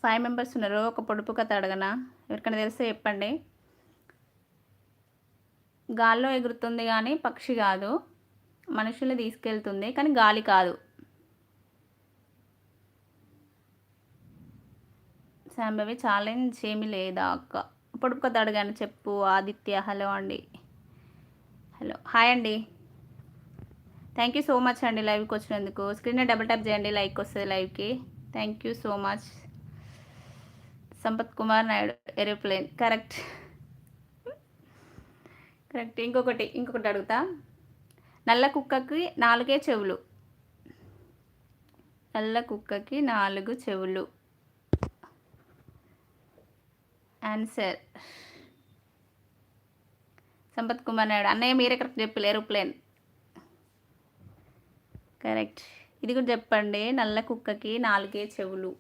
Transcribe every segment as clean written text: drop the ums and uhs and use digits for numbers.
5 members ఉన్నారు. ఒక పొడుపు కథ అడగనా? ఎవరికైనా తెలిస్తే చెప్పండి. గాల్లో ఎగురుతుంది గానీ పక్షి గాదు. మనుషుల్ని తీసుకెళ్తుంది కానీ గాలి కాదు. శాంభవి ఛాలెంజ్ ఏమీ లేదా అక్క? పొడుపు కథ అడిగాను చెప్పు. ఆదిత్య హలో అండి. హలో హాయ్ అండి. థ్యాంక్ యూ సో మచ్ అండి లైవ్కి వచ్చినందుకు. స్క్రీన్ డబుల్ ట్యాప్ చేయండి, లైక్ వస్తుంది లైవ్కి. Thank you so much. Sampath Kumar Naidu aeroplane correct. Correct. ఇంకొకటి అడుగుతా. నల్ల కుక్కకి 4 చెవులు. నల్ల కుక్కకి 4 చెవులు. ఆన్సర్ సంపత్ కుమార్ నాయుడు. అన్నయ్య మీరే కరెక్ట్ చెప్పారు, ఏరోప్లేన్ కరెక్ట్. ఇది కూడా చెప్పండి. నల్ల కుక్కకి 4 చెవులు.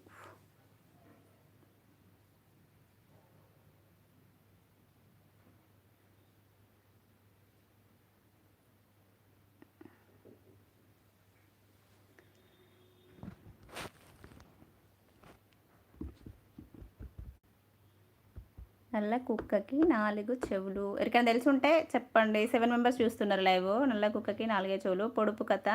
నల్ల కుక్కకి 4 చెవులు. ఎవరికైనా తెలిసి ఉంటే చెప్పండి. 7 మెంబర్స్ చూస్తున్నారు లైవ్. నల్ల కుక్కకి 4 చెవులు. పొడుపు కథ